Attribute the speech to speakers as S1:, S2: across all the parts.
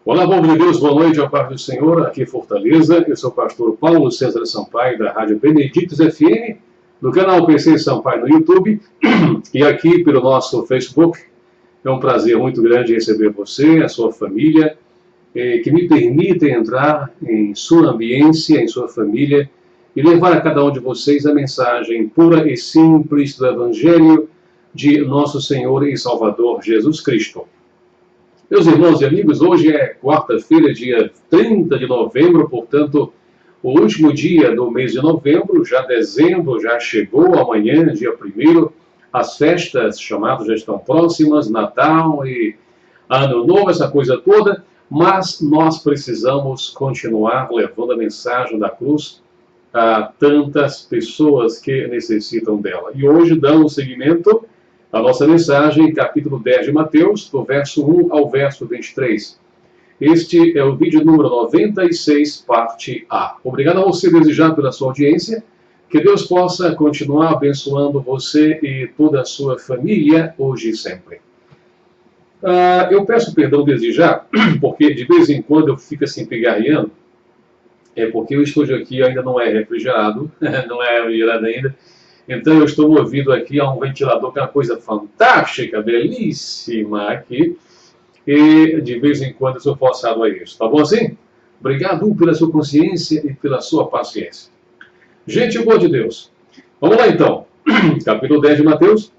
S1: Olá, povo de Deus, boa noite, ao paz do Senhor, aqui em Fortaleza. Eu sou o pastor Paulo César Sampaio, da Rádio Benedictus FM, do canal PC Sampaio no YouTube e aqui pelo nosso Facebook. É um prazer muito grande receber você, a sua família, que me permitem entrar em sua ambiência, em sua família, e levar a cada um de vocês a mensagem pura e simples do Evangelho de nosso Senhor e Salvador Jesus Cristo. Meus irmãos e amigos, hoje é quarta-feira, dia 30 de novembro, portanto, o último dia do mês de novembro, já dezembro, já chegou, amanhã, dia 1º, as festas chamadas já estão próximas, Natal e Ano Novo, essa coisa toda, mas nós precisamos continuar levando a mensagem da cruz a tantas pessoas que necessitam dela. E hoje damos seguimento à nossa mensagem, capítulo 10 de Mateus, do verso 1 ao verso 23. Este é o vídeo número 96, parte A. Obrigado a você desde já pela sua audiência. Que Deus possa continuar abençoando você e toda a sua família, hoje e sempre. Eu peço perdão desde já, porque de vez em quando eu fico assim pigarreando, porque o estúdio aqui ainda não é refrigerado, não é refrigerado ainda, então eu estou movido aqui a um ventilador que é uma coisa fantástica, belíssima aqui, e de vez em quando eu sou forçado a isso. Tá bom assim? Obrigado pela sua consciência e pela sua paciência. Gente boa de Deus. Vamos lá então. Capítulo 10 de Mateus.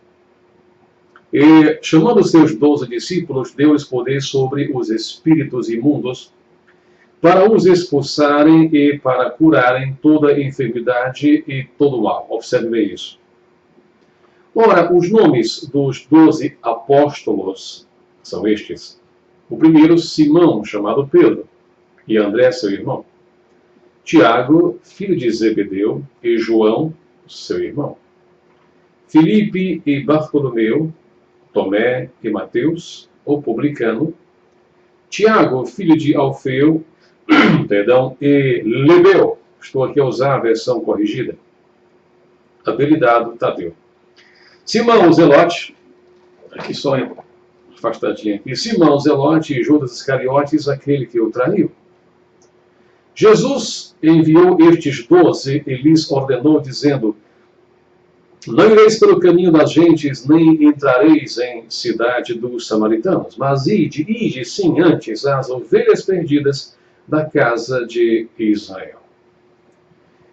S1: E, chamando os seus 12 discípulos, deu-lhes poder sobre os espíritos imundos para os expulsarem e para curarem toda enfermidade e todo mal. Observe bem isso. Ora, os nomes dos 12 apóstolos são estes. O primeiro, Simão, chamado Pedro, e André, seu irmão. Tiago, filho de Zebedeu, e João, seu irmão. Filipe e Bartolomeu, Tomé e Mateus, o publicano. Tiago, filho de Alfeu, e Lebeu. Estou aqui a usar a versão corrigida. Habilidado Tadeu. Simão Zelote, aqui só afastadinho aqui. Simão Zelote e Judas Iscariotes, aquele que o traiu. Jesus enviou estes 12 e lhes ordenou, dizendo: não ireis pelo caminho das gentes, nem entrareis em cidade dos samaritanos, mas ide sim antes às ovelhas perdidas da casa de Israel.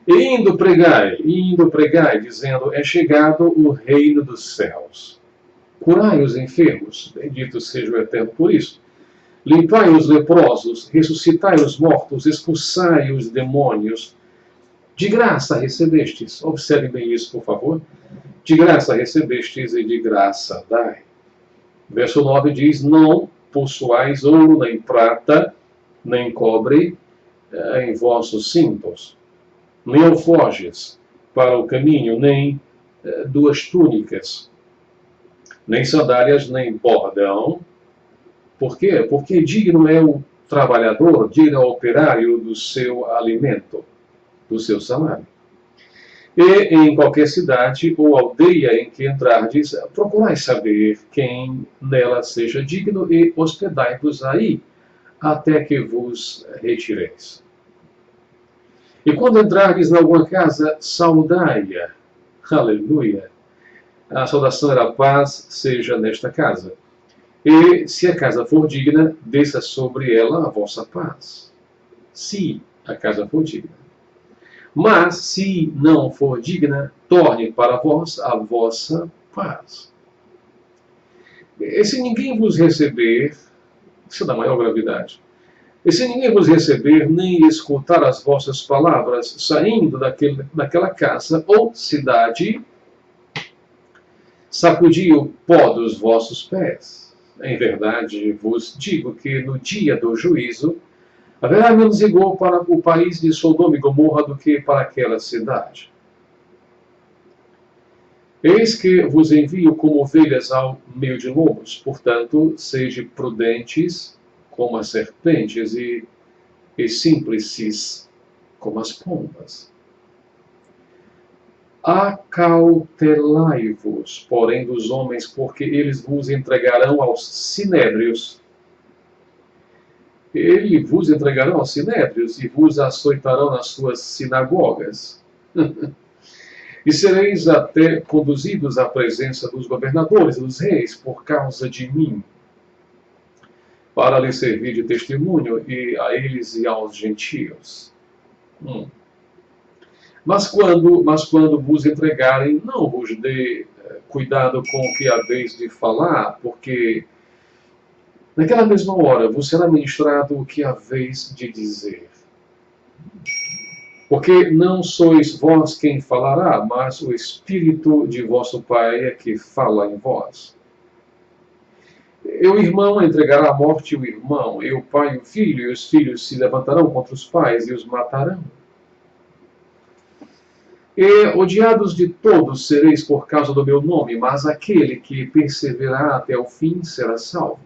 S1: E indo pregai, dizendo: é chegado o reino dos céus. Curai os enfermos, bendito seja o Eterno por isso. Limpai os leprosos, ressuscitai os mortos, expulsai os demônios. De graça recebestes. Observe bem isso, por favor. De graça recebestes e de graça dai. Verso 9 diz: não possuais ouro, nem prata, nem cobre em vossos cintos. Nem alforjes para o caminho, nem 2 túnicas, nem sandálias, nem bordão. Por quê? Porque digno é o trabalhador, digno é o operário do seu alimento, do seu salário. E em qualquer cidade ou aldeia em que entrardes, procurai saber quem nela seja digno e hospedai-vos aí, até que vos retireis. E quando entrardes em alguma casa, saudai-a. Aleluia. A saudação era: paz seja nesta casa. E se a casa for digna, desça sobre ela a vossa paz. Se a casa for digna. Mas, se não for digna, torne para vós a vossa paz. E se ninguém vos receber, isso é da maior gravidade. E se ninguém vos receber, nem escutar as vossas palavras, saindo daquela casa ou cidade, sacudi o pó dos vossos pés. Em verdade vos digo que no dia do juízo haverá menos igual para o país de Sodoma e Gomorra do que para aquela cidade. Eis que vos envio como ovelhas ao meio de lobos, portanto, sejam prudentes como as serpentes e simples como as pombas. Acautelai-vos, porém, dos homens, porque eles vos entregarão aos sinédrios ele vos entregarão aos sinédrios e vos açoitarão nas suas sinagogas. E sereis até conduzidos à presença dos governadores e dos reis por causa de mim, para lhes servir de testemunho e a eles e aos gentios. Mas quando vos entregarem, não vos dê cuidado com o que haveis de falar, porque naquela mesma hora vos será ministrado o que haveis de dizer. Porque não sois vós quem falará, mas o Espírito de vosso Pai é que fala em vós. E o irmão entregará à morte o irmão, e o pai o filho, e os filhos se levantarão contra os pais e os matarão. E odiados de todos sereis por causa do meu nome, mas aquele que perseverar até o fim será salvo.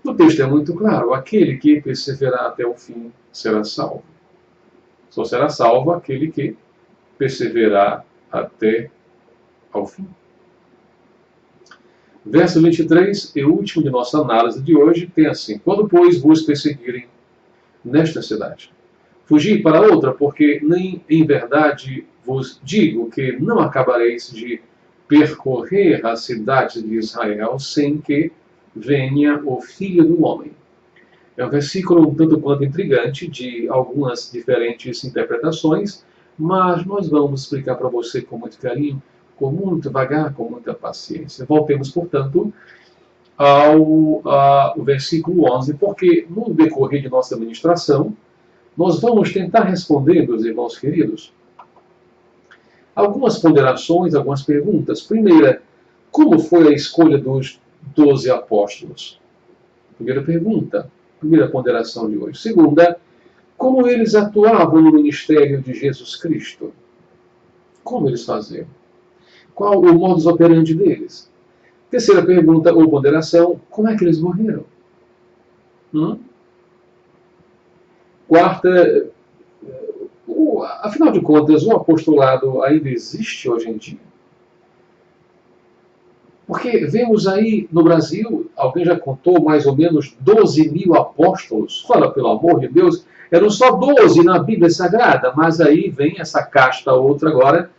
S1: O texto é muito claro, aquele que perseverar até o fim será salvo. Só será salvo aquele que perseverar até ao fim. Verso 23, e o último de nossa análise de hoje, tem assim: quando, pois, vos perseguirem nesta cidade, fugi para outra, porque nem em verdade vos digo que não acabareis de percorrer as cidades de Israel sem que venha o Filho do Homem. É um versículo um tanto quanto intrigante, de algumas diferentes interpretações, mas nós vamos explicar para você com muito carinho, com muito devagar, com muita paciência. Voltemos, portanto, ao versículo 11, porque no decorrer de nossa ministração, nós vamos tentar responder, meus irmãos queridos, algumas ponderações, algumas perguntas. Primeira, como foi a escolha dos 12 apóstolos? Primeira pergunta, primeira ponderação de hoje. Segunda, como eles atuavam no ministério de Jesus Cristo? Como eles faziam? Qual o modus operandi deles? Terceira pergunta ou ponderação, como é que eles morreram? Quarta, afinal de contas, o apostolado ainda existe hoje em dia? Porque vemos aí no Brasil, alguém já contou mais ou menos 12 mil apóstolos. Fala, pelo amor de Deus, eram só 12 na Bíblia Sagrada, mas aí vem essa casta outra agora,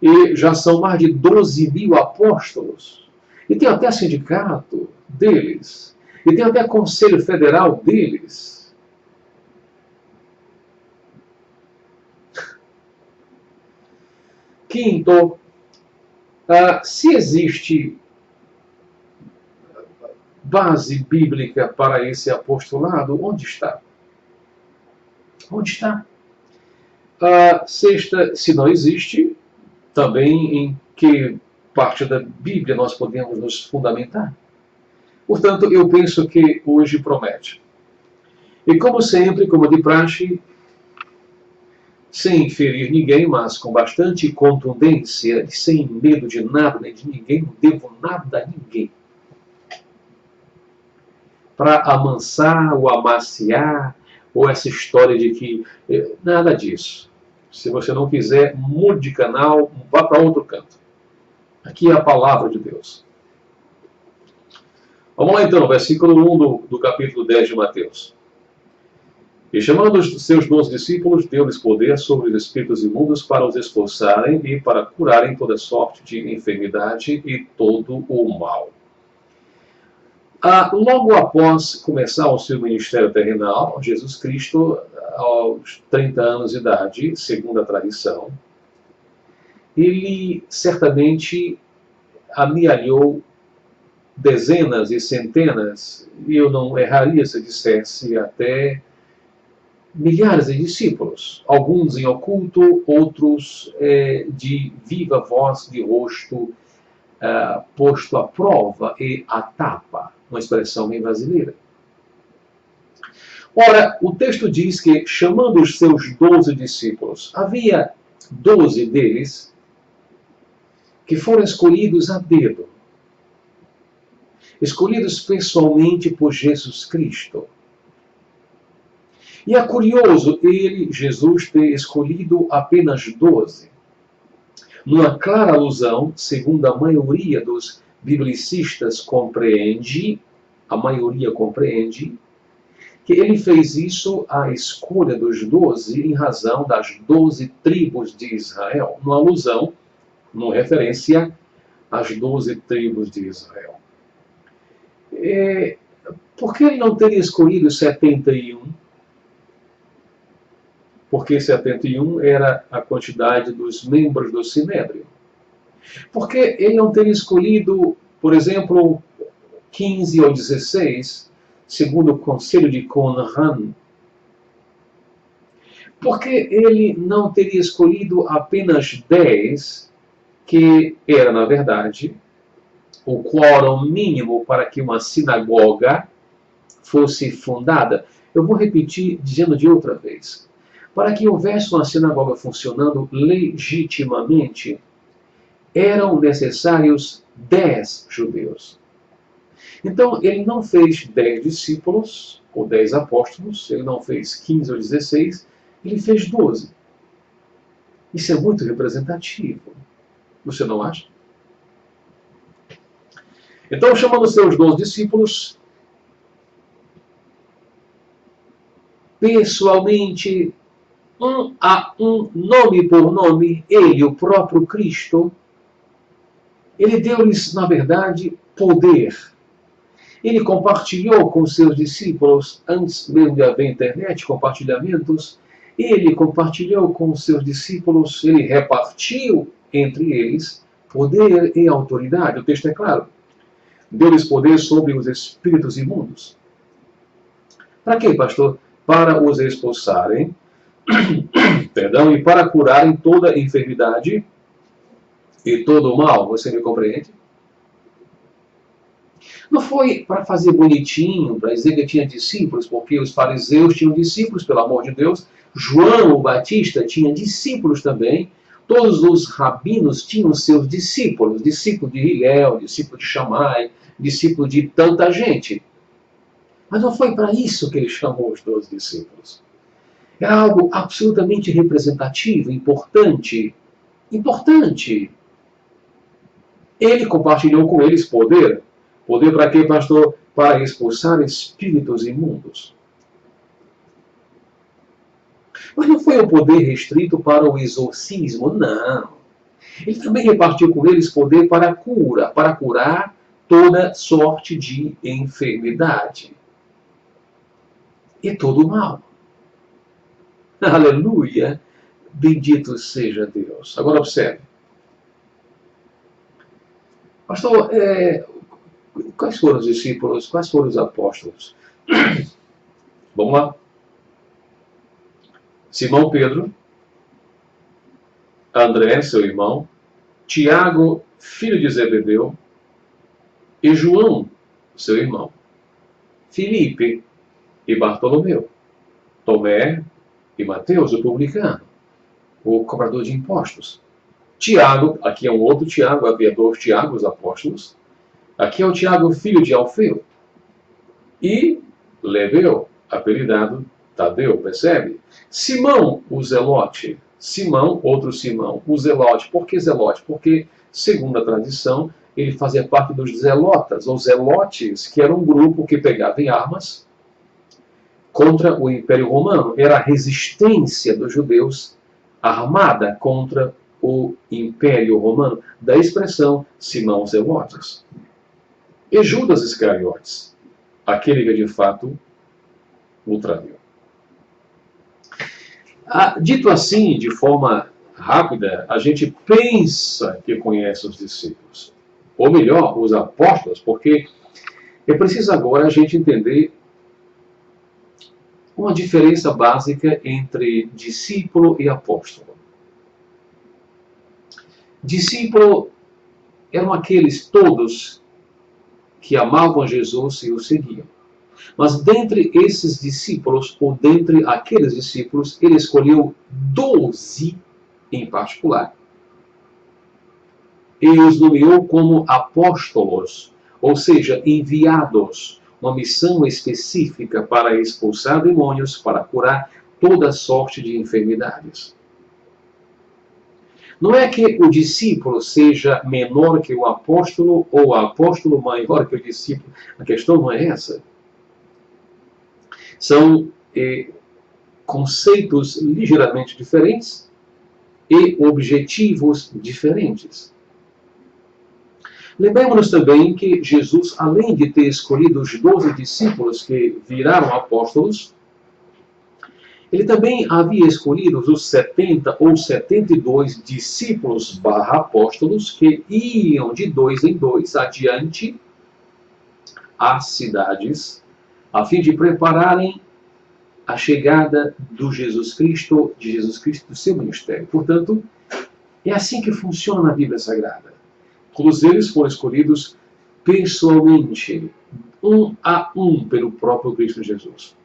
S1: e já são mais de 12 mil apóstolos. E tem até sindicato deles, e tem até conselho federal deles. Quinto, se existe base bíblica para esse apostolado, onde está? Onde está? Sexta, se não existe, também em que parte da Bíblia nós podemos nos fundamentar? Portanto, eu penso que hoje promete. E como sempre, como de praxe, sem ferir ninguém, mas com bastante contundência, sem medo de nada nem de ninguém, não devo nada a ninguém. Para amansar ou amaciar, ou essa história de que... nada disso. Se você não quiser, mude de canal, vá para outro canto. Aqui é a palavra de Deus. Vamos lá então, versículo 1 do capítulo 10 de Mateus. E chamando os seus 12 discípulos, deu-lhes poder sobre os espíritos imundos para os expulsarem e para curarem toda sorte de enfermidade e todo o mal. Logo após começar o seu ministério terrenal, Jesus Cristo, aos 30 anos de idade, segundo a tradição, ele certamente amealhou dezenas e centenas, e eu não erraria se dissesse até milhares de discípulos, alguns em oculto, outros de viva voz, de rosto posto à prova e à tapa, uma expressão bem brasileira. Ora, o texto diz que, chamando os seus 12 discípulos, havia 12 deles que foram escolhidos a dedo, escolhidos pessoalmente por Jesus Cristo. E é curioso Jesus, ter escolhido apenas 12. Numa clara alusão, segundo a maioria dos biblicistas compreende, a maioria compreende, que ele fez isso à escolha dos 12 em razão das 12 tribos de Israel, uma alusão, uma referência às 12 tribos de Israel. Por que ele não teria escolhido 71? Porque 71 era a quantidade dos membros do Sinédrio. Por que ele não teria escolhido, por exemplo, 15 ou 16, segundo o conselho de Qumran? Por que ele não teria escolhido apenas 10, que era, na verdade, o quórum mínimo para que uma sinagoga fosse fundada? Eu vou repetir dizendo de outra vez. Para que houvesse uma sinagoga funcionando legitimamente, eram necessários 10 judeus. Então, ele não fez 10 discípulos, ou 10 apóstolos, ele não fez 15 ou 16, ele fez 12. Isso é muito representativo. Você não acha? Então, chamando seus 12 discípulos, pessoalmente, um a um, nome por nome, ele, o próprio Cristo, ele deu-lhes, na verdade, poder. Ele compartilhou com seus discípulos, antes mesmo de haver internet, compartilhamentos, ele compartilhou com seus discípulos, ele repartiu entre eles poder e autoridade. O texto é claro. Deu-lhes poder sobre os espíritos imundos. Para quê, pastor? Para os expulsarem, perdão, e para curarem toda enfermidade e todo o mal. Você me compreende? Não foi para fazer bonitinho, para dizer que tinha discípulos, porque os fariseus tinham discípulos, pelo amor de Deus. João o Batista tinha discípulos também. Todos os rabinos tinham seus discípulos. Discípulo de Hillel, discípulo de Shammai, discípulo de tanta gente. Mas não foi para isso que ele chamou os 12 discípulos. Era algo absolutamente representativo, importante. Importante. Ele compartilhou com eles poder. Poder para quê, pastor? Para expulsar espíritos imundos. Mas não foi um poder restrito para o exorcismo, não. Ele também repartiu com eles poder para a cura, para curar toda sorte de enfermidade. E todo o mal. Aleluia! Bendito seja Deus. Agora observe. Pastor, quais foram os discípulos? Quais foram os apóstolos? Vamos lá. Simão Pedro, André, seu irmão, Tiago, filho de Zebedeu, e João, seu irmão, Filipe e Bartolomeu, Tomé e Mateus, o publicano, o cobrador de impostos. Tiago, aqui é um outro Tiago, havia 2 Tiagos apóstolos. Aqui é o Tiago, filho de Alfeu. E Leveu, apelidado Tadeu, percebe? Simão, o Zelote. Simão, outro Simão, o Zelote. Por que Zelote? Porque, segundo a tradição, ele fazia parte dos Zelotas, ou Zelotes, que era um grupo que pegava em armas contra o Império Romano. Era a resistência dos judeus armada contra o Império Romano. Da expressão Simão Zelotes. E Judas Iscariotes, aquele que de fato o traiu. Dito assim, de forma rápida, a gente pensa que conhece os discípulos. Ou melhor, os apóstolos, porque é preciso agora a gente entender uma diferença básica entre discípulo e apóstolo. Discípulo eram aqueles todos que amavam Jesus e o seguiam. Mas dentre esses discípulos, ou dentre aqueles discípulos, ele escolheu 12 em particular. Ele os nomeou como apóstolos, ou seja, enviados, uma missão específica para expulsar demônios, para curar toda sorte de enfermidades. Não é que o discípulo seja menor que o apóstolo, ou o apóstolo maior que o discípulo. A questão não é essa. São conceitos ligeiramente diferentes e objetivos diferentes. Lembremos-nos também que Jesus, além de ter escolhido os 12 discípulos que viraram apóstolos, ele também havia escolhido os 70 ou 72 discípulos barra apóstolos que iam de 2 em 2 adiante às cidades, a fim de prepararem a chegada de Jesus Cristo, do seu ministério. Portanto, é assim que funciona na Bíblia Sagrada. Todos eles foram escolhidos pessoalmente, um a um, pelo próprio Cristo Jesus.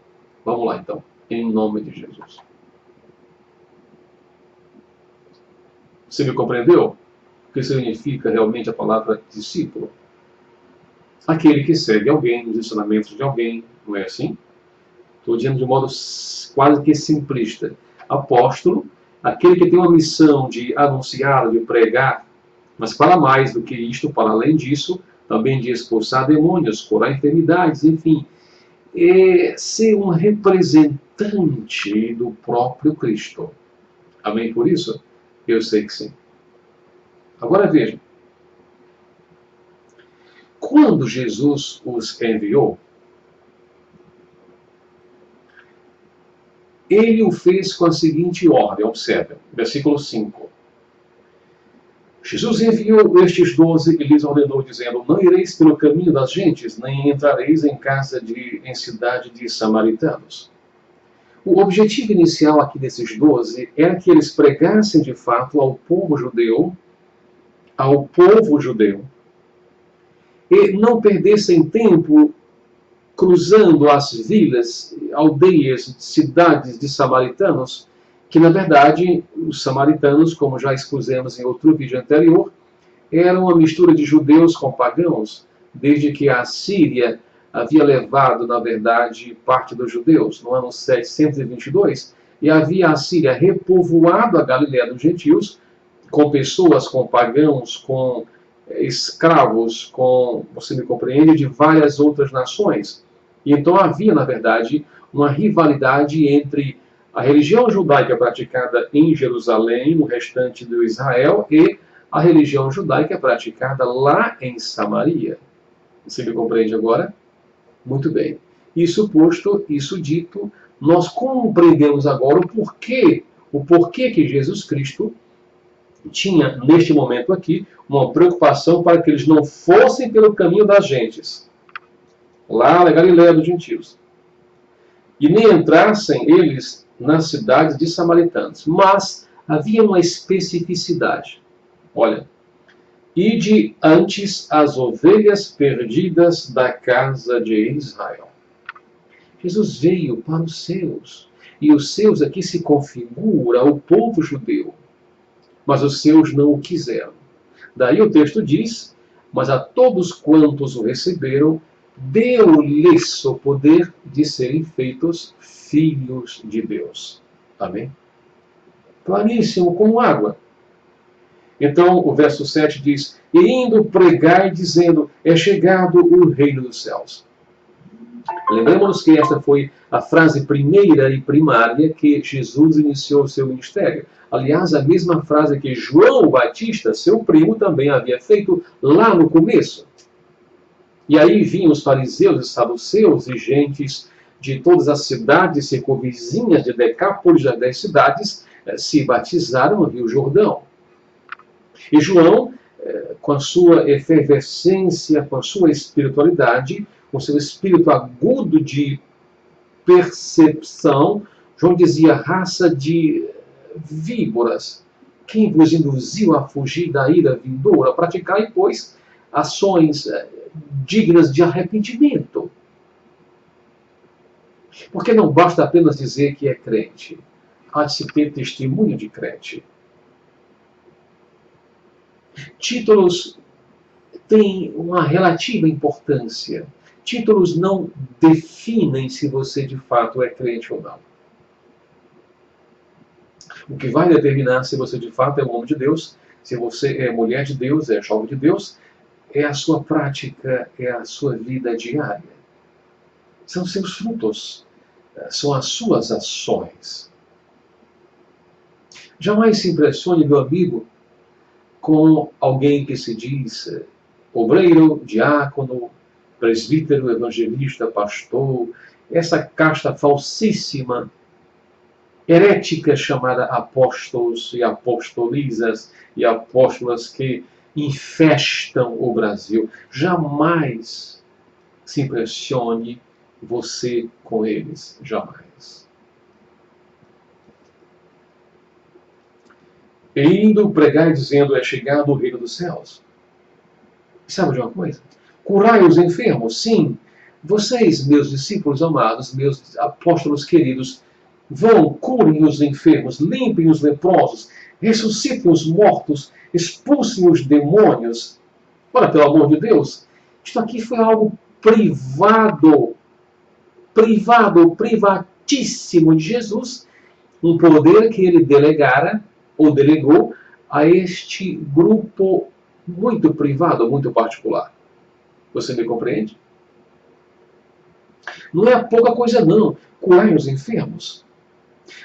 S1: Vamos lá, então, em nome de Jesus. Você me compreendeu? O que significa realmente a palavra discípulo? Aquele que segue alguém, os ensinamentos de alguém, não é assim? Estou dizendo de modo quase que simplista. Apóstolo, aquele que tem uma missão de anunciar, de pregar, mas para mais do que isto, para além disso, também de expulsar demônios, curar enfermidades, enfim, ser um representante do próprio Cristo. Amém por isso? Eu sei que sim. Agora veja. Quando Jesus os enviou, ele o fez com a seguinte ordem, observe, versículo 5. Jesus enviou estes 12 e lhes ordenou, dizendo: não ireis pelo caminho das gentes, nem entrareis em cidade de samaritanos. O objetivo inicial aqui desses 12 era que eles pregassem de fato ao povo judeu, e não perdessem tempo cruzando as vilas, aldeias, cidades de samaritanos, que na verdade os samaritanos, como já expusemos em outro vídeo anterior, eram uma mistura de judeus com pagãos, desde que a Síria havia levado, na verdade, parte dos judeus, no ano 722, e havia a Síria repovoado a Galiléia dos gentios, com pessoas, com pagãos, com escravos, com, você me compreende, de várias outras nações. E então havia, na verdade, uma rivalidade entre a religião judaica praticada em Jerusalém, no restante do Israel, e a religião judaica praticada lá em Samaria. Você me compreende agora? Muito bem. Isso posto, isso dito, nós compreendemos agora o porquê que Jesus Cristo tinha, neste momento aqui, uma preocupação para que eles não fossem pelo caminho das gentes, lá na Galiléia dos gentios, e nem entrassem eles nas cidades de samaritanos. Mas havia uma especificidade. Olha, ide antes as ovelhas perdidas da casa de Israel. Jesus veio para os seus, e os seus aqui se configura o povo judeu, mas os seus não o quiseram. Daí o texto diz: mas a todos quantos o receberam, deu-lhes o poder de serem feitos filhos de Deus. Amém? Claríssimo como água. Então, o verso 7 diz: e indo pregai, dizendo, é chegado o reino dos céus. Lembremos-nos que esta foi a frase primeira e primária que Jesus iniciou o seu ministério. Aliás, a mesma frase que João Batista, seu primo, também havia feito lá no começo. E aí vinham os fariseus e saduceus e gentes de todas as cidades circunvizinhas de Decápolis, das 10 cidades, se batizaram no Rio Jordão. E João, com a sua efervescência, com a sua espiritualidade, com seu espírito agudo de percepção, João dizia: raça de víboras, quem vos induziu a fugir da ira vindoura, a praticar, pois, ações dignas de arrependimento. Porque não basta apenas dizer que é crente, há de se ter testemunho de crente. Títulos têm uma relativa importância. Títulos não definem se você de fato é crente ou não. O que vai determinar se você de fato é um homem de Deus, se você é mulher de Deus, é jovem de Deus, é a sua prática, é a sua vida diária. São seus frutos. são as suas ações. Jamais se impressione, meu amigo, com alguém que se diz obreiro, diácono, presbítero, evangelista, pastor, essa casta falsíssima, herética chamada apóstolos e apostolizas e apóstolas que infestam o Brasil. Jamais se impressione você com eles. Jamais. E indo pregar dizendo, é chegado o reino dos céus. Sabe de uma coisa? Curai os enfermos, sim. Vocês, meus discípulos amados, meus apóstolos queridos, vão, curem os enfermos, limpem os leprosos, ressuscitem os mortos, expulsem os demônios. Ora, pelo amor de Deus, isto aqui foi algo privatíssimo de Jesus, um poder que ele delegara, ou delegou, a este grupo muito privado, muito particular. Você me compreende? Não é pouca coisa não. Curai os enfermos,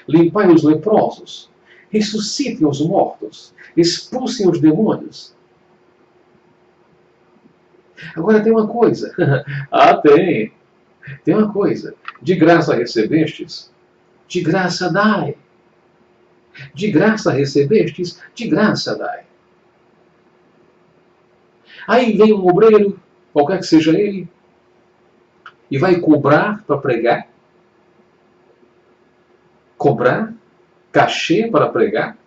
S1: limpai os leprosos, ressuscitem os mortos, expulsem os demônios. Agora tem uma coisa. Tem uma coisa. De graça recebestes, de graça dai. De graça recebestes, de graça dai. Aí vem um obreiro, qualquer que seja ele, e vai cobrar para pregar. Cobrar cachê para pregar.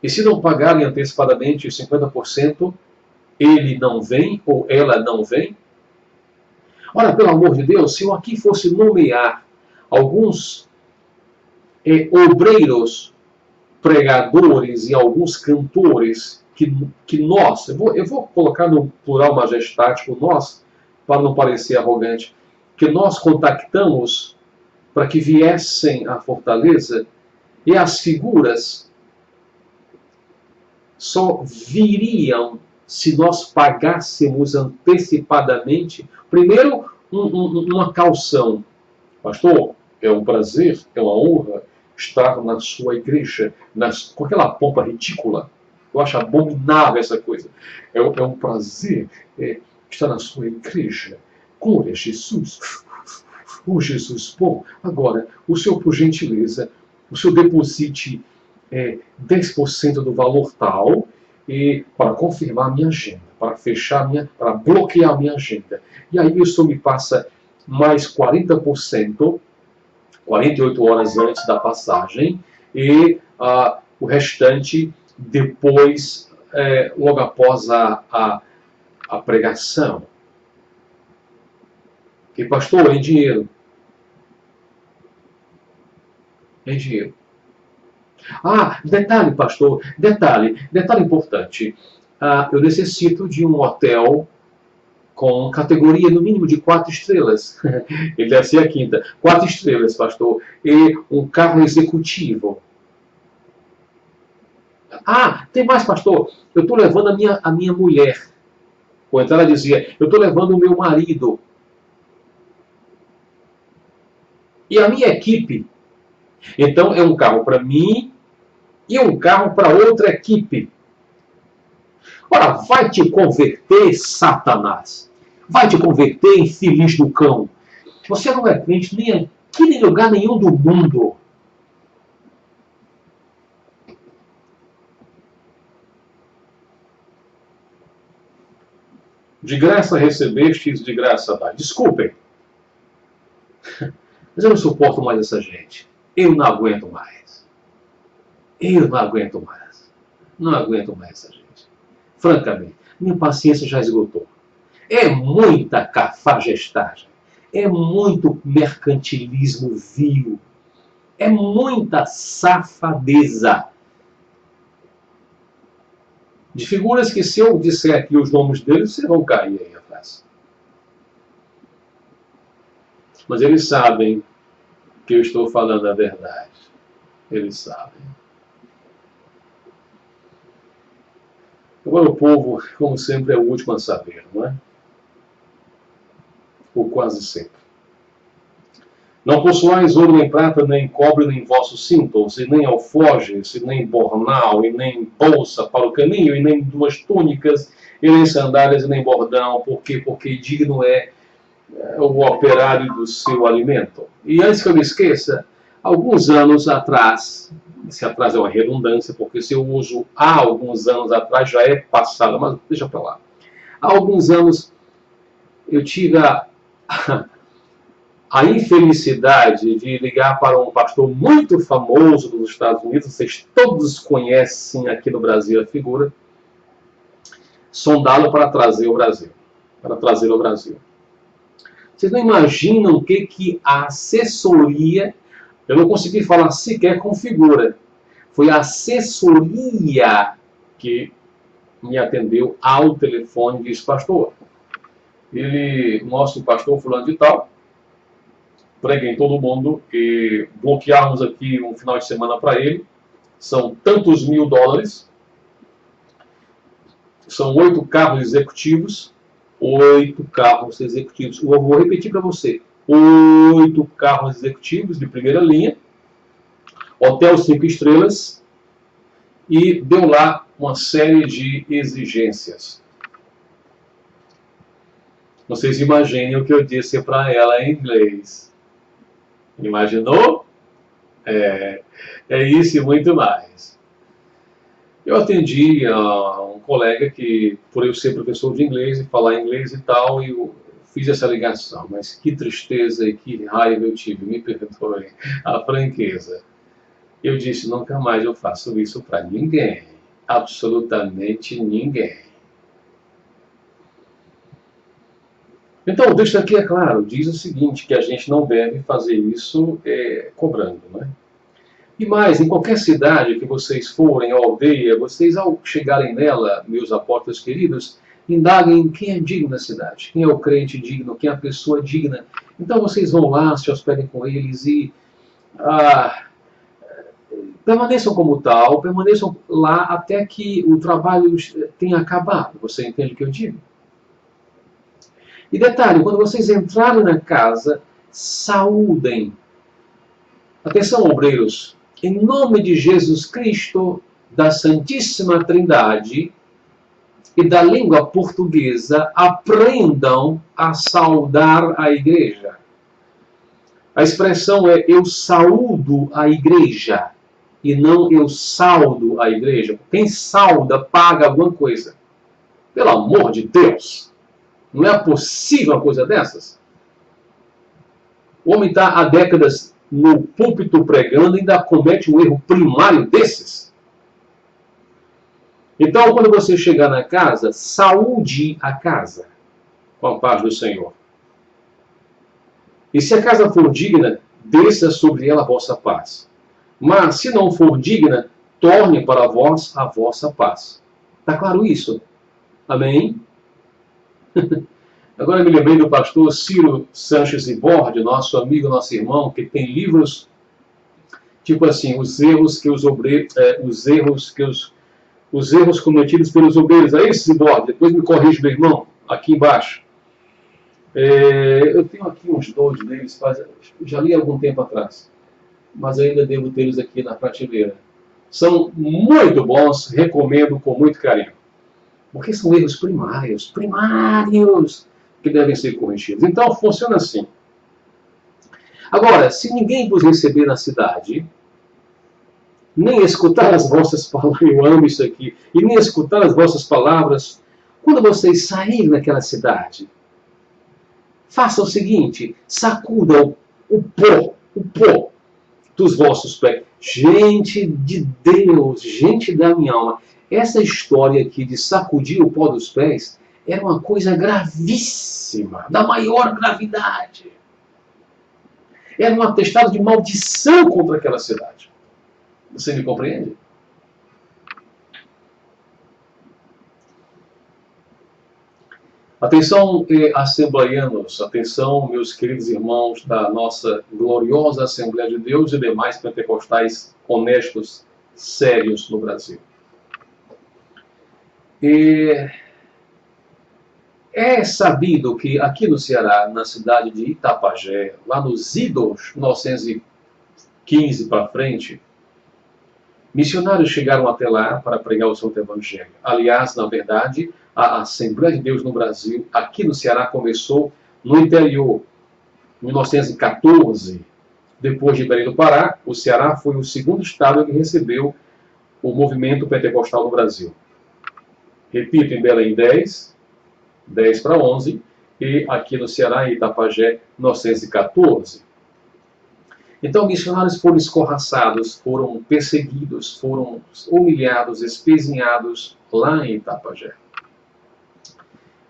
S1: E se não pagarem antecipadamente 50%, ele não vem ou ela não vem. Ora, pelo amor de Deus, se eu aqui fosse nomear alguns obreiros, pregadores e alguns cantores que nós, eu vou colocar no plural majestático nós, para não parecer arrogante, que nós contactamos para que viessem à Fortaleza, e as figuras só viriam se nós pagássemos antecipadamente, primeiro, uma calção. Pastor, é um prazer, é uma honra estar na sua igreja, com aquela pompa ridícula. Eu acho abominável essa coisa. É um prazer estar na sua igreja. Glória a Jesus. Oh, Jesus, bom, agora, o senhor, por gentileza, o senhor deposite 10% do valor tal, e para confirmar a minha agenda, para para bloquear a minha agenda. E aí o senhor me passa mais 40%, 48 horas antes da passagem, e o restante depois, logo após a pregação. E pastor, em dinheiro. Em dinheiro. Detalhe, pastor, detalhe importante. Eu necessito de um hotel com categoria no mínimo de 4 estrelas. Ele deve ser a quinta. 4 estrelas, pastor. E um carro executivo. Tem mais, pastor. Eu estou levando a minha mulher. Ou então ela dizia, eu estou levando o meu marido. E a minha equipe. Então é um carro para mim e um carro para outra equipe. Ora, vai te converter, Satanás. Vai te converter, infeliz do cão. Você não é crente nem aqui, nem em lugar nenhum do mundo. De graça recebestes, de graça dai. Desculpem. Mas eu não suporto mais essa gente. Eu não aguento mais. Eu não aguento mais. Não aguento mais essa gente. Francamente, minha paciência já esgotou. É muita cafajestagem. É muito mercantilismo vil. É muita safadeza. De figuras que, se eu disser aqui os nomes deles, vocês vão cair aí atrás. Mas eles sabem que eu estou falando a verdade. Eles sabem. Agora o povo, como sempre, é o último a saber, não é? Ou quase sempre. Não possuais ouro, nem prata, nem cobre, nem vossos cintos, e nem alforjes, e nem bornal, e nem bolsa para o caminho, e nem duas túnicas, e nem sandálias, e nem bordão, porque digno é o operário do seu alimento. E antes que eu me esqueça, alguns anos atrás, se atrás é uma redundância, porque se eu uso há alguns anos atrás já é passado, mas deixa para lá. Há alguns anos eu tive a infelicidade de ligar para um pastor muito famoso dos Estados Unidos, vocês todos conhecem aqui no Brasil a figura, sondá-lo para trazer o Brasil. Para trazer o Brasil. Vocês não imaginam o que a assessoria, eu não consegui falar sequer com figura, foi a assessoria que me atendeu ao telefone e disse, pastor, nosso pastor fulano de tal, preguei em todo mundo e bloquearmos aqui um final de semana para ele, são tantos mil dólares, são 8 carros executivos, 8 carros executivos, eu vou repetir para você, 8 carros executivos de primeira linha, hotel 5 estrelas, e deu lá uma série de exigências. Vocês imaginem o que eu disse para ela em inglês. Imaginou? É isso e muito mais. Eu atendi a um colega que, por eu ser professor de inglês e falar inglês e tal, eu fiz essa ligação. Mas que tristeza e que raiva eu tive, me perdoe a franqueza. Eu disse, nunca mais eu faço isso para ninguém. Absolutamente ninguém. Então, o texto aqui é claro, diz o seguinte, que a gente não deve fazer isso cobrando, né? E mais, em qualquer cidade que vocês forem, ou aldeia, vocês ao chegarem nela, meus apóstolos queridos, indaguem quem é digno da cidade, quem é o crente digno, quem é a pessoa digna. Então vocês vão lá, se hospedem com eles e permaneçam como tal, permaneçam lá até que o trabalho tenha acabado. Você entende o que eu digo? E detalhe, quando vocês entrarem na casa, saúdem. Atenção, obreiros. Em nome de Jesus Cristo, da Santíssima Trindade e da língua portuguesa, aprendam a saudar a igreja. A expressão é eu saúdo a igreja e não eu saldo a igreja. Quem salda paga alguma coisa. Pelo amor de Deus! Não é possível uma coisa dessas? O homem está há décadas no púlpito pregando e ainda comete um erro primário desses. Então, quando você chegar na casa, saúde a casa com a paz do Senhor. E se a casa for digna, desça sobre ela a vossa paz. Mas, se não for digna, torne para vós a vossa paz. Está claro isso? Amém? Agora me lembrei do pastor Ciro Sanches Iborde, nosso amigo, nosso irmão, que tem livros tipo assim, os erros cometidos pelos obreiros. É isso, Iborde? Depois me corrige, meu irmão, aqui embaixo. Eu tenho aqui uns 2 deles, já li há algum tempo atrás, mas ainda devo tê-los aqui na prateleira. São muito bons, recomendo com muito carinho. Porque são erros primários, que devem ser corrigidos. Então, funciona assim. Agora, se ninguém vos receber na cidade, nem escutar as vossas palavras, eu amo isso aqui, e nem escutar as vossas palavras, quando vocês saírem daquela cidade, faça o seguinte, sacuda o pó dos vossos pés. Gente de Deus, gente da minha alma, essa história aqui de sacudir o pó dos pés era uma coisa gravíssima, da maior gravidade. Era um atestado de maldição contra aquela cidade. Você me compreende? Atenção, assembleianos, atenção, meus queridos irmãos da nossa gloriosa Assembleia de Deus e demais pentecostais honestos, sérios no Brasil. É sabido que aqui no Ceará, na cidade de Itapajé, lá nos idos 1915 para frente, missionários chegaram até lá para pregar o Santo Evangelho. Aliás, na verdade, a Assembleia de Deus no Brasil, aqui no Ceará, começou no interior, em 1914. Depois de Belém do Pará, o Ceará foi o segundo estado que recebeu o movimento pentecostal no Brasil. Repito, em Belém 10 para 11, e aqui no Ceará, em Itapajé, 1914. Então, missionários foram escorraçados, foram perseguidos, foram humilhados, espezinhados lá em Itapajé.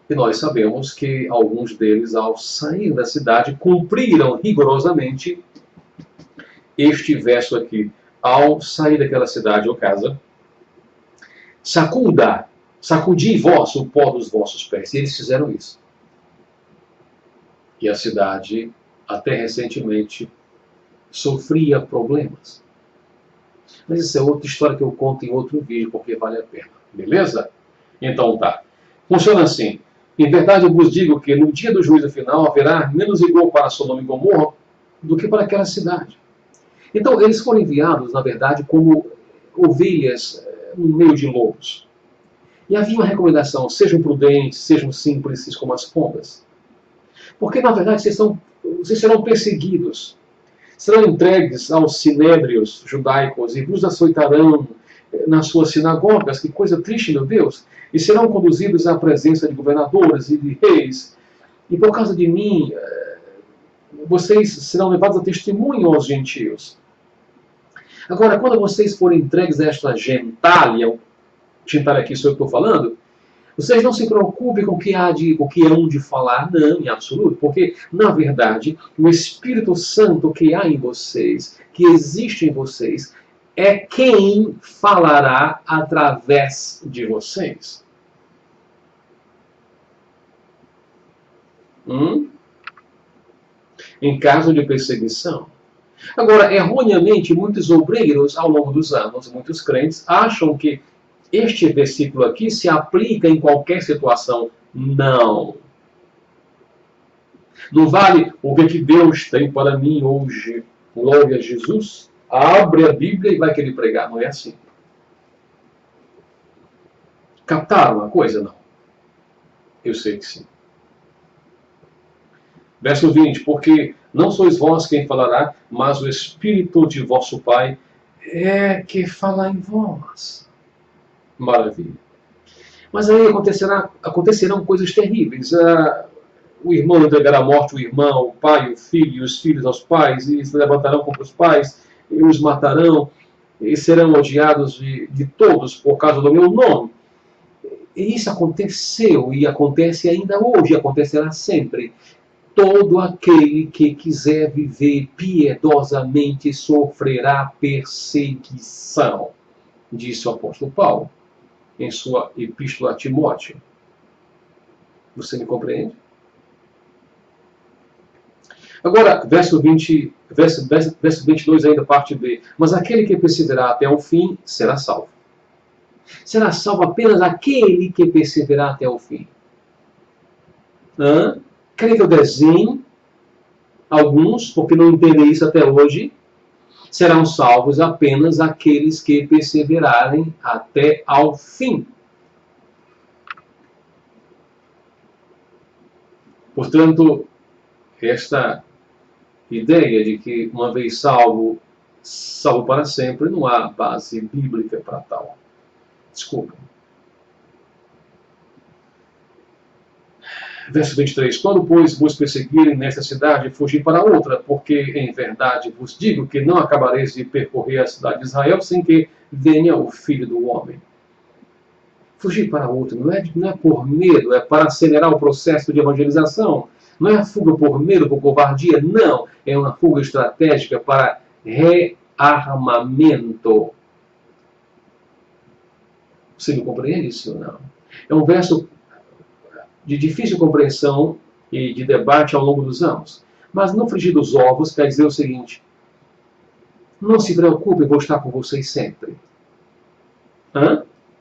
S1: E nós sabemos que alguns deles, ao sair da cidade, cumpriram rigorosamente este verso aqui. Ao sair daquela cidade ou casa, sacudi vós o pó dos vossos pés. E eles fizeram isso. E a cidade, até recentemente, sofria problemas. Mas isso é outra história que eu conto em outro vídeo, porque vale a pena. Beleza? Então tá. Funciona assim. Em verdade eu vos digo que no dia do juízo final haverá menos rigor para Sodoma e Gomorra do que para aquela cidade. Então eles foram enviados, na verdade, como ovelhas no meio de lobos. E havia uma recomendação: sejam prudentes, sejam simples como as pombas. Porque, na verdade, vocês serão perseguidos. Serão entregues aos sinédrios judaicos e vos açoitarão nas suas sinagogas. Que coisa triste, meu Deus! E serão conduzidos à presença de governadores e de reis. E por causa de mim, vocês serão levados a testemunho aos gentios. Agora, quando vocês forem entregues a esta gentalha aqui sobre o que eu estou falando, vocês não se preocupem com o que hão de falar, não, em absoluto, porque, na verdade, o Espírito Santo que há em vocês, que existe em vocês, é quem falará através de vocês. Em caso de perseguição. Agora, erroneamente, muitos obreiros, ao longo dos anos, muitos crentes, acham que este versículo aqui se aplica em qualquer situação. Não. Não vale o que Deus tem para mim hoje. Glória a Jesus. Abre a Bíblia e vai querer pregar. Não é assim. Captaram a coisa? Não. Eu sei que sim. Verso 20. Porque não sois vós quem falará, mas o Espírito de vosso Pai é que fala em vós. Maravilha. Mas aí acontecerão coisas terríveis. O irmão entregará à morte o irmão, o pai, o filho, e os filhos aos pais, e se levantarão contra os pais, e os matarão, e serão odiados de todos por causa do meu nome. E isso aconteceu, e acontece ainda hoje, acontecerá sempre. Todo aquele que quiser viver piedosamente sofrerá perseguição, disse o apóstolo Paulo em sua epístola a Timóteo. Você me compreende? Agora, verso 22 ainda, parte B. Mas aquele que perseverar até o fim será salvo. Será salvo apenas aquele que perseverar até o fim. Querem que eu desenhe alguns, porque não entendem isso até hoje? Serão salvos apenas aqueles que perseverarem até ao fim. Portanto, esta ideia de que uma vez salvo para sempre, não há base bíblica para tal. Desculpa. Verso 23. Quando, pois, vos perseguirem nesta cidade, fugi para outra, porque, em verdade, vos digo que não acabareis de percorrer a cidade de Israel sem que venha o Filho do Homem. Fugir para outra não é por medo, é para acelerar o processo de evangelização. Não é a fuga por medo, por covardia, não. É uma fuga estratégica para rearmamento. Você me compreende isso ou não? É um verso de difícil compreensão e de debate ao longo dos anos. Mas no frigir dos ovos quer dizer o seguinte: não se preocupe, vou estar com vocês sempre.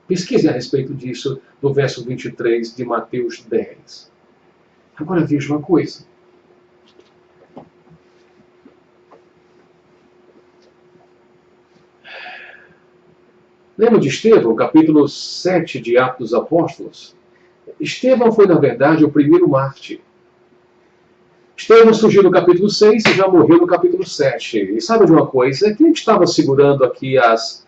S1: Pesquise a respeito disso no verso 23 de Mateus 10. Agora veja uma coisa. Lembra de Estevão, capítulo 7 de Atos dos Apóstolos? Estevão foi, na verdade, o primeiro mártir. Estevão surgiu no capítulo 6 e já morreu no capítulo 7. E sabe de uma coisa? Quem estava segurando aqui as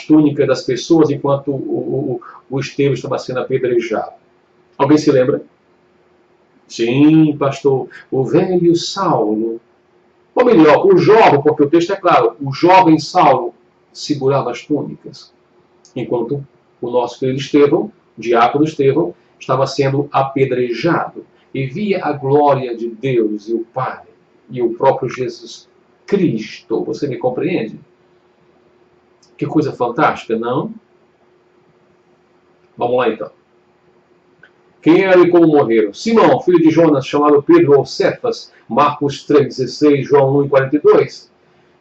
S1: túnicas das pessoas enquanto o Estevão estava sendo apedrejado? Alguém se lembra? Sim, pastor, o velho Saulo. Ou melhor, o jovem, porque o texto é claro, o jovem Saulo segurava as túnicas, enquanto o nosso querido Estevão, o diácono Estevão, estava sendo apedrejado e via a glória de Deus e o Pai e o próprio Jesus Cristo. Você me compreende? Que coisa fantástica, não? Vamos lá então. Quem era e como morreram? Simão, filho de Jonas, chamado Pedro ou Cefas, Marcos 3,16, João 1,42.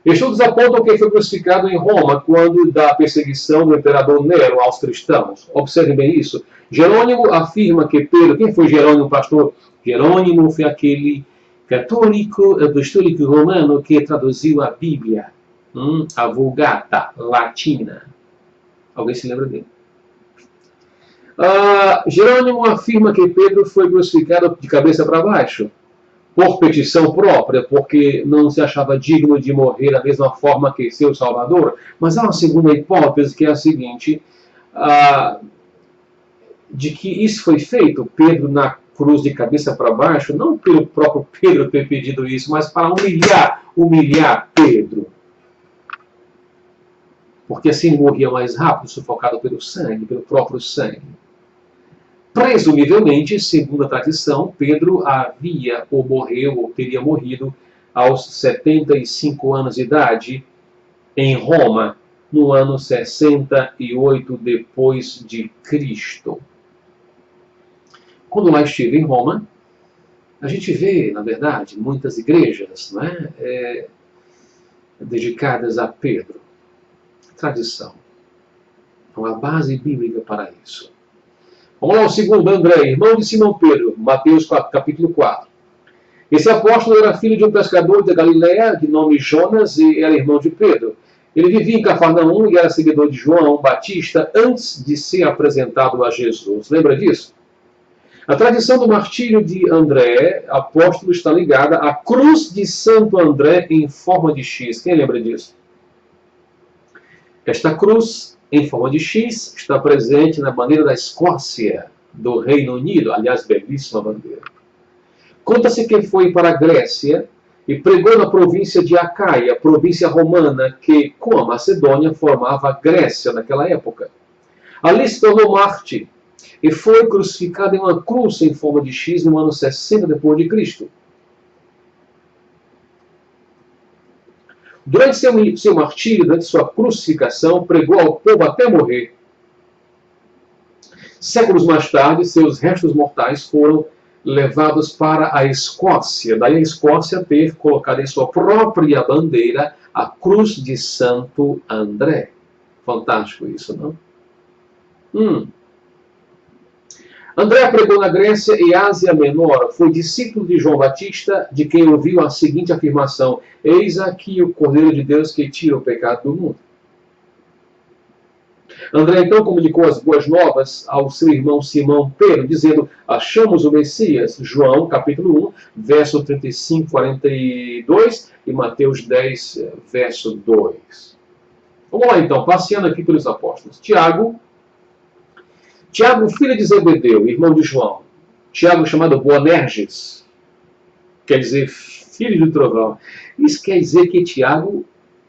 S1: Estudos apontam que foi crucificado em Roma quando da perseguição do imperador Nero aos cristãos. Observem bem isso. Jerônimo afirma que Pedro... Quem foi Jerônimo, pastor? Jerônimo foi aquele católico apostólico romano que traduziu a Bíblia, a Vulgata latina. Alguém se lembra dele? Jerônimo afirma que Pedro foi crucificado de cabeça para baixo, por petição própria, porque não se achava digno de morrer da mesma forma que seu Salvador. Mas há uma segunda hipótese, que é a seguinte, de que isso foi feito, Pedro na cruz de cabeça para baixo, não pelo próprio Pedro ter pedido isso, mas para humilhar Pedro. Porque assim morria mais rápido, sufocado pelo sangue, pelo próprio sangue. Presumivelmente, segundo a tradição, Pedro havia ou morreu ou teria morrido aos 75 anos de idade em Roma, no ano 68 depois de Cristo. Quando lá estive em Roma, a gente vê, na verdade, muitas igrejas, não é, dedicadas a Pedro. Tradição. Não há base bíblica para isso. Vamos lá, o segundo, André, irmão de Simão Pedro, Mateus 4, capítulo 4. Esse apóstolo era filho de um pescador de Galiléia, de nome Jonas, e era irmão de Pedro. Ele vivia em Cafarnaum e era seguidor de João Batista antes de ser apresentado a Jesus. Lembra disso? A tradição do martírio de André, apóstolo, está ligada à cruz de Santo André em forma de X. Quem lembra disso? Esta cruz em forma de X está presente na bandeira da Escócia, do Reino Unido, aliás, belíssima bandeira. Conta-se que foi para a Grécia e pregou na província de Acaia, província romana que, com a Macedônia, formava a Grécia naquela época. Ali se tornou mártir e foi crucificado em uma cruz em forma de X no ano 60 depois de Cristo. Durante seu martírio, durante sua crucificação, pregou ao povo até morrer. Séculos mais tarde, seus restos mortais foram levados para a Escócia. Daí a Escócia ter colocado em sua própria bandeira a cruz de Santo André. Fantástico isso, não? André pregou na Grécia e Ásia Menor. Foi discípulo de João Batista, de quem ouviu a seguinte afirmação: eis aqui o Cordeiro de Deus que tira o pecado do mundo. André então comunicou as boas novas ao seu irmão Simão Pedro, dizendo: achamos o Messias. João capítulo 1, verso 35, 42 e Mateus 10, verso 2. Vamos lá então, passeando aqui pelos apóstolos. Tiago, filho de Zebedeu, irmão de João. Tiago, chamado Boanerges, quer dizer filho do trovão. Isso quer dizer que Tiago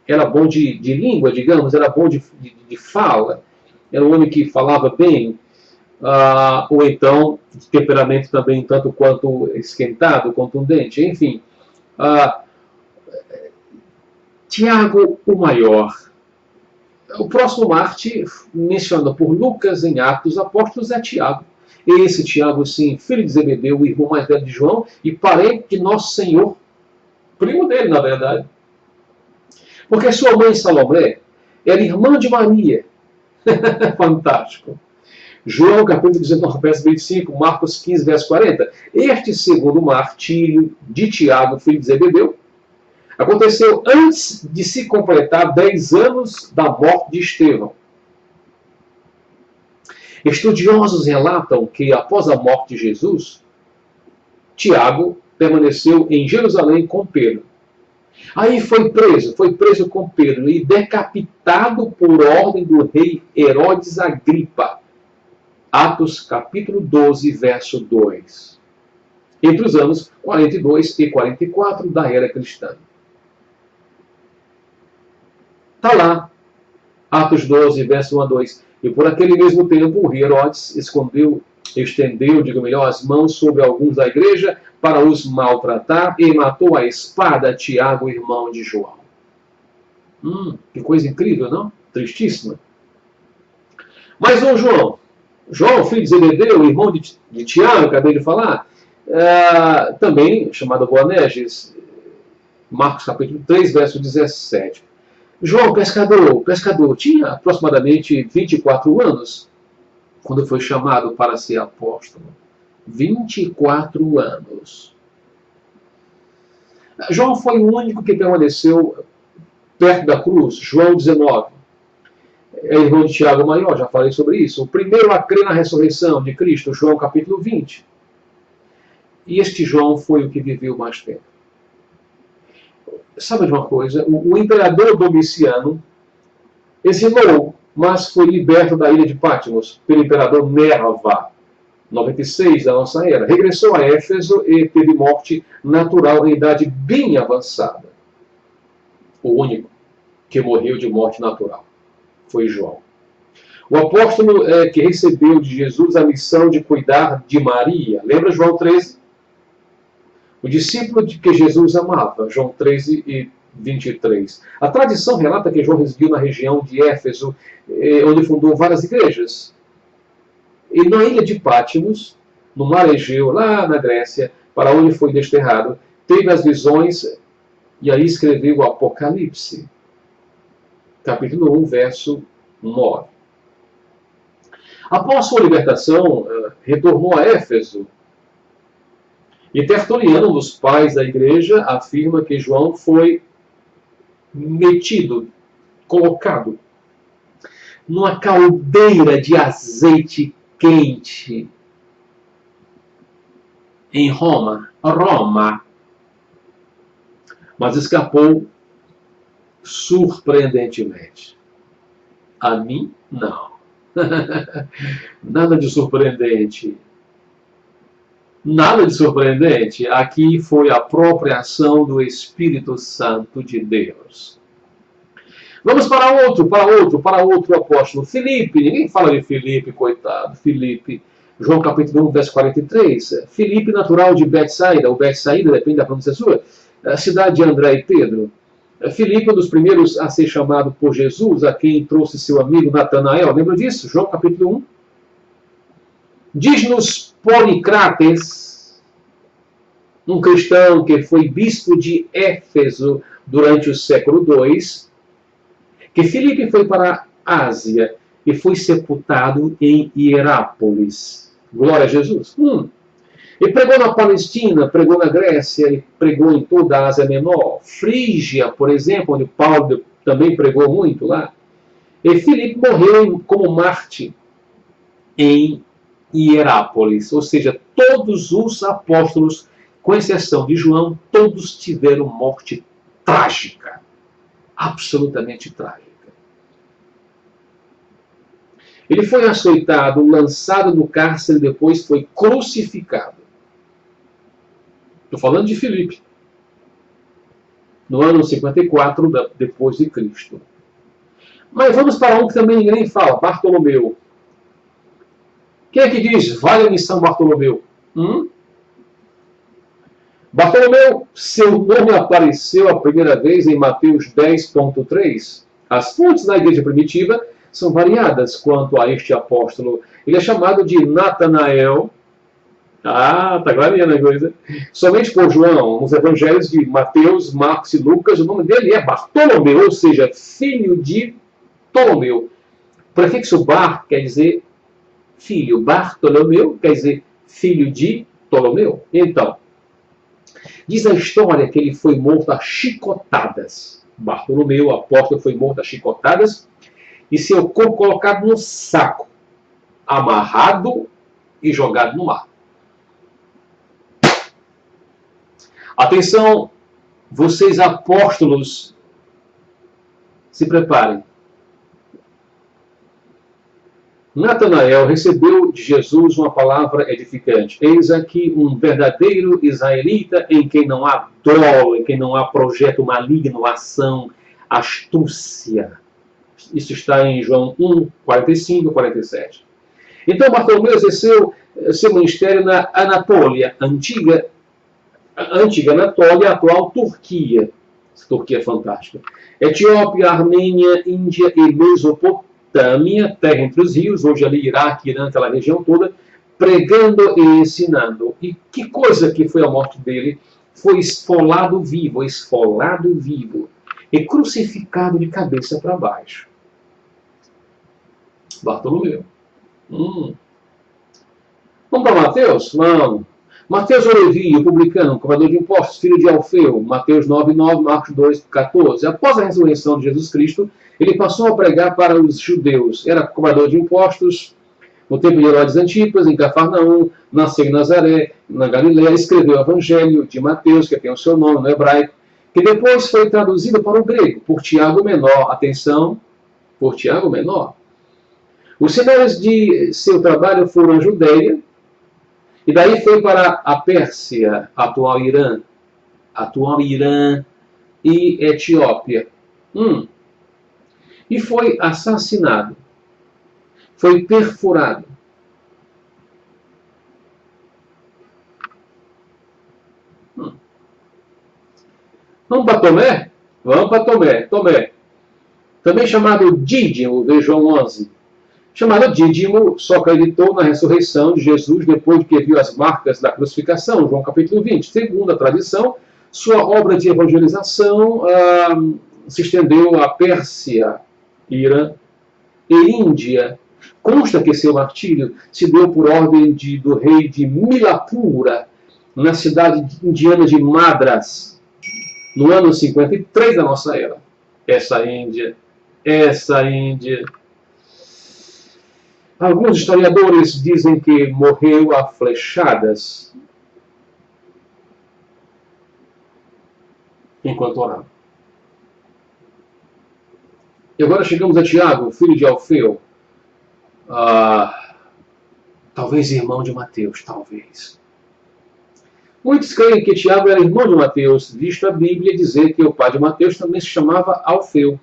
S1: era bom de língua, digamos, era bom de fala, era um homem que falava bem, ou então de temperamento também tanto quanto esquentado, contundente, enfim. Tiago, o maior. O próximo mártir, mencionado por Lucas em Atos dos Apóstolos, é Tiago. Esse Tiago, sim, filho de Zebedeu, o irmão mais velho de João, e parente de Nosso Senhor. Primo dele, na verdade. Porque sua mãe Salomé era irmã de Maria. Fantástico. João capítulo 19, verso 25, Marcos 15, verso 40. Este segundo martírio de Tiago, filho de Zebedeu, aconteceu antes de se completar 10 anos da morte de Estevão. Estudiosos relatam que, após a morte de Jesus, Tiago permaneceu em Jerusalém com Pedro. Aí foi preso com Pedro e decapitado por ordem do rei Herodes Agripa. Atos capítulo 12, verso 2. Entre os anos 42 e 44 da era cristã. Está lá, Atos 12, verso 1 a 2. E por aquele mesmo tempo o rei Herodes estendeu, as mãos sobre alguns da igreja para os maltratar e matou a espada Tiago, irmão de João. Que coisa incrível, não? Tristíssima. Mas o João, filho de Zebedeu, irmão de Tiago, acabei de falar, também chamado Boanerges, Marcos capítulo 3, verso 17. João, pescador, tinha aproximadamente 24 anos quando foi chamado para ser apóstolo. 24 anos. João foi o único que permaneceu perto da cruz. João 19. É irmão de Tiago Maior, já falei sobre isso. O primeiro a crer na ressurreição de Cristo, João capítulo 20. E este João foi o que viveu mais tempo. Sabe de uma coisa? O imperador Domiciano exilou, mas foi liberto da ilha de Patmos pelo imperador Nerva, 96 da nossa era. Regressou a Éfeso e teve morte natural em idade bem avançada. O único que morreu de morte natural foi João. O apóstolo que recebeu de Jesus a missão de cuidar de Maria. Lembra João 13? O discípulo que Jesus amava, João 13 e 23. A tradição relata que João residiu na região de Éfeso, onde fundou várias igrejas. E na ilha de Patmos, no mar Egeu, lá na Grécia, para onde foi desterrado, teve as visões e aí escreveu o Apocalipse. Capítulo 1, verso 9. Após sua libertação, retornou a Éfeso. E Tertuliano, um dos pais da igreja, afirma que João foi colocado numa caldeira de azeite quente em Roma, mas escapou surpreendentemente. A mim, não. Nada de surpreendente. Nada de surpreendente. Aqui foi a própria ação do Espírito Santo de Deus. Vamos para outro apóstolo. Filipe. Ninguém fala de Filipe, coitado. Filipe. João capítulo 1, verso 43. Filipe, natural de Betsaida. O Betsaida, depende da pronúncia sua. A cidade de André e Pedro. Filipe, um dos primeiros a ser chamado por Jesus, a quem trouxe seu amigo Natanael. Lembra disso? João capítulo 1. Diz-nos Policrates, um cristão que foi bispo de Éfeso durante o século II, que Filipe foi para a Ásia e foi sepultado em Hierápolis. Glória a Jesus. E pregou na Palestina, pregou na Grécia, e pregou em toda a Ásia Menor. Frígia, por exemplo, onde Paulo também pregou muito lá. E Filipe morreu como mártir em Hierápolis. Ou seja, todos os apóstolos, com exceção de João, todos tiveram morte trágica. Absolutamente trágica. Ele foi açoitado, lançado no cárcere e depois foi crucificado. Estou falando de Filipe. No ano 54 depois de Cristo. Mas vamos para um que também ninguém fala, Bartolomeu. Quem é que diz, valha-me São Bartolomeu? Bartolomeu, seu nome apareceu a primeira vez em Mateus 10.3. As fontes da igreja primitiva são variadas quanto a este apóstolo. Ele é chamado de Natanael. Tá clareando a coisa. Somente por João, nos evangelhos de Mateus, Marcos e Lucas, o nome dele é Bartolomeu, ou seja, filho de Ptolomeu. O prefixo bar quer dizer filho. Bartolomeu quer dizer filho de Ptolomeu. Então, diz a história que ele foi morto a chicotadas. Bartolomeu, o apóstolo, foi morto a chicotadas e seu corpo colocado no saco, amarrado e jogado no mar. Atenção, vocês apóstolos, se preparem. Natanael recebeu de Jesus uma palavra edificante. Eis aqui um verdadeiro israelita em quem não há dolo, em quem não há projeto maligno, ação, astúcia. Isso está em João 1, 45 e 47. Então Bartolomeu exerceu seu ministério na Anatólia, antiga Anatólia, atual Turquia. Turquia fantástica. Etiópia, Armênia, Índia e Mesopotâmia, terra entre os rios, hoje ali Iraque, Irã, aquela região toda, pregando e ensinando. E que coisa que foi a morte dele? Foi esfolado vivo e crucificado de cabeça para baixo. Bartolomeu. Vamos para Mateus? Vamos. Mateus o Levi, o publicano, cobrador de impostos, filho de Alfeu, Mateus 9:9, Marcos 2:14. Após a ressurreição de Jesus Cristo, ele passou a pregar para os judeus. Era cobrador de impostos no tempo de Herodes Antipas, em Cafarnaum, nasceu em Nazaré, na Galiléia, escreveu o Evangelho de Mateus, que tem o seu nome no hebraico, que depois foi traduzido para o grego, por Tiago Menor. Atenção, por Tiago Menor. Os sinais de seu trabalho foram a Judéia, e daí foi para a Pérsia, atual Irã e Etiópia. E foi assassinado. Foi perfurado. Vamos para Tomé? Vamos para Tomé. Tomé. Também chamado Dídimo, de João 11. Chamado Dídimo, só acreditou na ressurreição de Jesus depois de que viu as marcas da crucificação, João capítulo 20. Segundo a tradição, sua obra de evangelização se estendeu à Pérsia, Irã e Índia. Consta que seu martírio se deu por ordem do rei de Milapura, na cidade indiana de Madras, no ano 53 da nossa era. Essa Índia. Alguns historiadores dizem que morreu a flechadas enquanto orava. E agora chegamos a Tiago, filho de Alfeu. Talvez irmão de Mateus, talvez. Muitos creem que Tiago era irmão de Mateus, visto a Bíblia dizer que o pai de Mateus também se chamava Alfeu.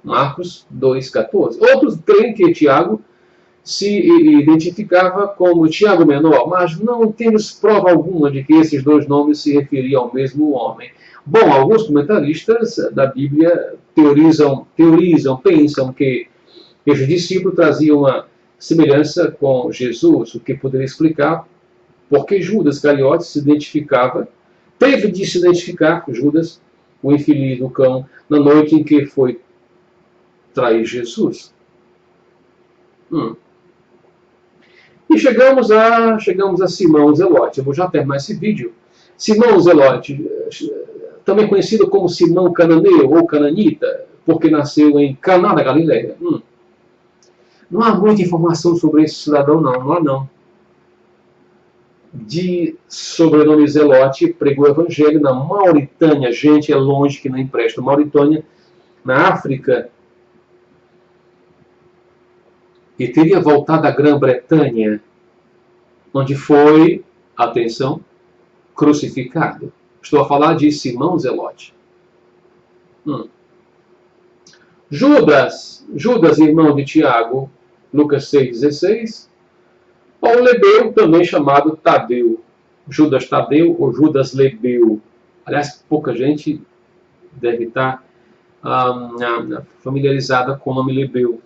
S1: Marcos 2,14. Outros creem que Tiago se identificava como Tiago Menor, mas não temos prova alguma de que esses dois nomes se referiam ao mesmo homem. Bom, alguns comentaristas da Bíblia pensam que esses discípulos traziam uma semelhança com Jesus, o que poderia explicar porque Judas Iscariotes teve de se identificar com Judas, o infeliz do cão, na noite em que foi trair Jesus. E chegamos a Simão Zelote. Eu vou já terminar esse vídeo. Simão Zelote, também conhecido como Simão Cananeu ou Cananita, porque nasceu em Caná da Galileia. Não há muita informação sobre esse cidadão, não há não. De sobrenome Zelote, pregou o evangelho na Mauritânia. Gente, é longe que não empresta. Mauritânia, na África. E teria voltado à Grã-Bretanha, onde foi, atenção, crucificado. Estou a falar de Simão Zelote. Judas, irmão de Tiago, Lucas 6,16. Ou Lebeu, também chamado Tadeu. Judas Tadeu ou Judas Lebeu. Aliás, pouca gente deve estar familiarizada com o nome Lebeu.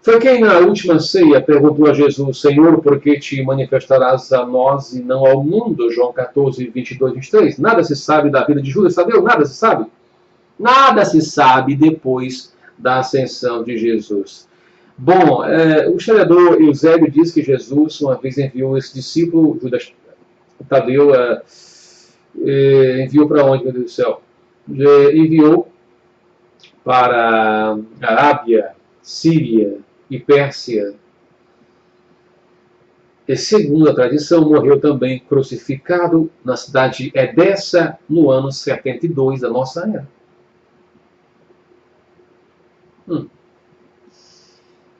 S1: Foi quem na última ceia perguntou a Jesus: Senhor, por que te manifestarás a nós e não ao mundo? João 14, 22, 23. Nada se sabe da vida de Judas Tadeu, nada se sabe. Nada se sabe depois da ascensão de Jesus. Bom, o historiador Eusébio diz que Jesus uma vez enviou esse discípulo, Judas Tadeu, enviou para onde, meu Deus do céu? Enviou para a Arábia, Síria e Pérsia. E, segundo a tradição, morreu também crucificado na cidade de Edessa no ano 72 da nossa era.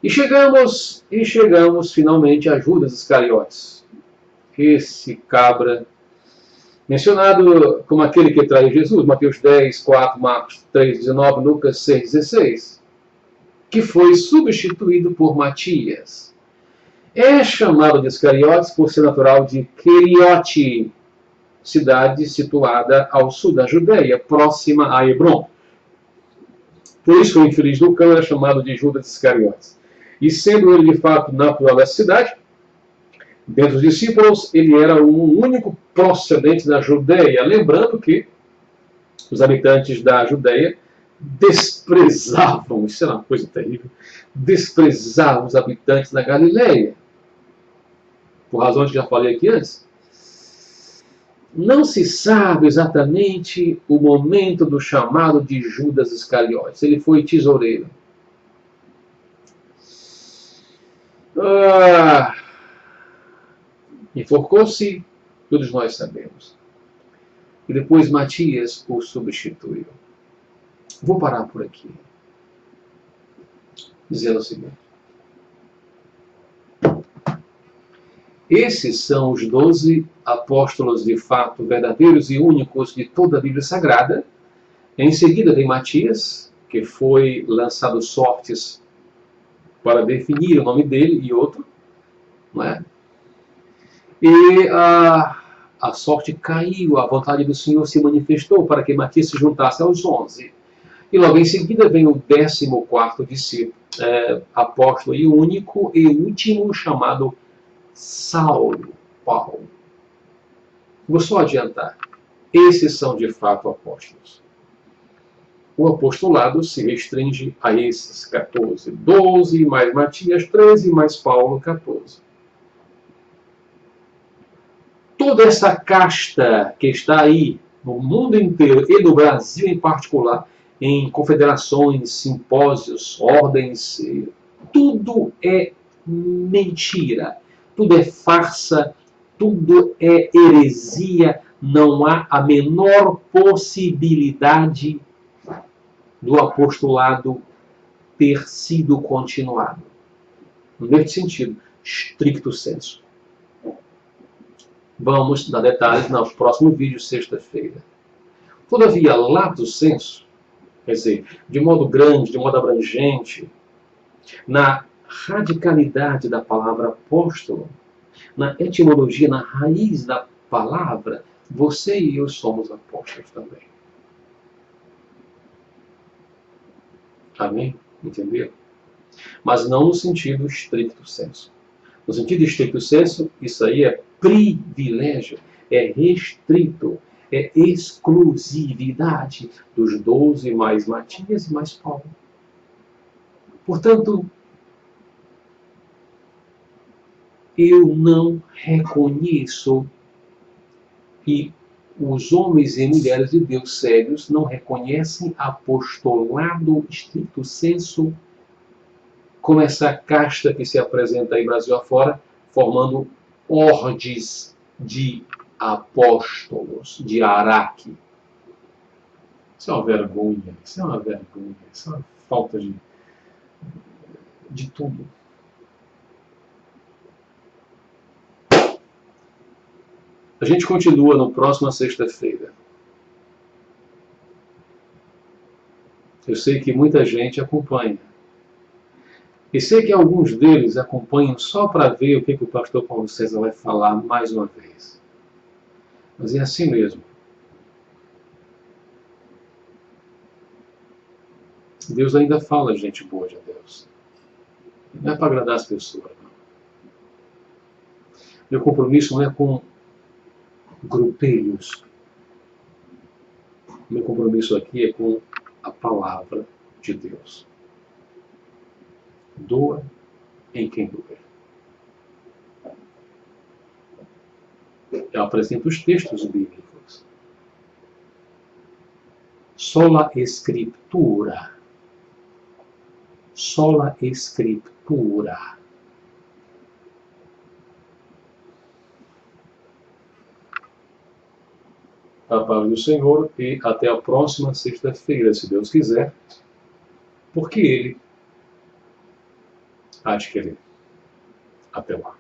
S1: E chegamos finalmente a Judas Iscariotes. Esse cabra, mencionado como aquele que traiu Jesus, Mateus 10, 4, Marcos 3, 19, Lucas 6, 16, que foi substituído por Matias. É chamado de Iscariotes por ser natural de Queriote, cidade situada ao sul da Judéia, próxima a Hebron. Por isso o infeliz Lucão era chamado de Judas Iscariotes. E sendo ele de fato natural dessa cidade, dentre os discípulos, ele era o único procedente da Judéia. Lembrando que os habitantes da Judéia desprezavam, isso era uma coisa terrível, desprezavam os habitantes da Galileia. Por razões que já falei aqui antes. Não se sabe exatamente o momento do chamado de Judas Iscariotes. Ele foi tesoureiro. Enforcou-se, todos nós sabemos. E depois Matias o substituiu. Vou parar por aqui, dizendo o seguinte. Esses são os 12 apóstolos de fato verdadeiros e únicos de toda a Bíblia Sagrada. Em seguida vem Matias, que foi lançado sortes para definir o nome dele e outro. Não é? E a sorte caiu, a vontade do Senhor se manifestou para que Matias se juntasse aos 11. E logo em seguida vem o 14º discípulo, apóstolo e único e último, chamado Saulo, Paulo. Vou só adiantar. Esses são de fato apóstolos. O apostolado se restringe a esses 14. 12 mais Matias, 13 mais Paulo, 14. Toda essa casta que está aí, no mundo inteiro e no Brasil em particular, em confederações, simpósios, ordens, tudo é mentira. Tudo é farsa, tudo é heresia, não há a menor possibilidade do apostolado ter sido continuado. Nesse sentido, stricto sensu. Vamos dar detalhes no próximo vídeo, sexta-feira. Todavia, lato sensu, quer dizer, de modo grande, de modo abrangente, na radicalidade da palavra apóstolo, na etimologia, na raiz da palavra, você e eu somos apóstolos também. Amém? Entendeu? Mas não no sentido stricto sensu. No sentido stricto sensu, isso aí é privilégio, é restrito, é exclusividade dos 12 mais Matias e mais Paulo. Portanto, eu não reconheço, e os homens e mulheres de Deus sérios não reconhecem apostolado stricto sensu como essa casta que se apresenta aí Brasil afora, formando ordes de apóstolos, de Araque. Isso é uma vergonha, isso é uma vergonha, isso é uma falta de tudo. A gente continua no próximo sexta-feira. Eu sei que muita gente acompanha. E sei que alguns deles acompanham só para ver o que o pastor Paulo César vai falar mais uma vez. Mas é assim mesmo. Deus ainda fala gente boa de Deus. Não é para agradar as pessoas, não. Meu compromisso não é com grupelhos. Meu compromisso aqui é com a palavra de Deus. doa em quem doer. Eu apresento os textos bíblicos. Sola Escritura. Sola Escritura. A paz do Senhor e até a próxima sexta-feira, se Deus quiser, porque Ele há de querer. Até lá.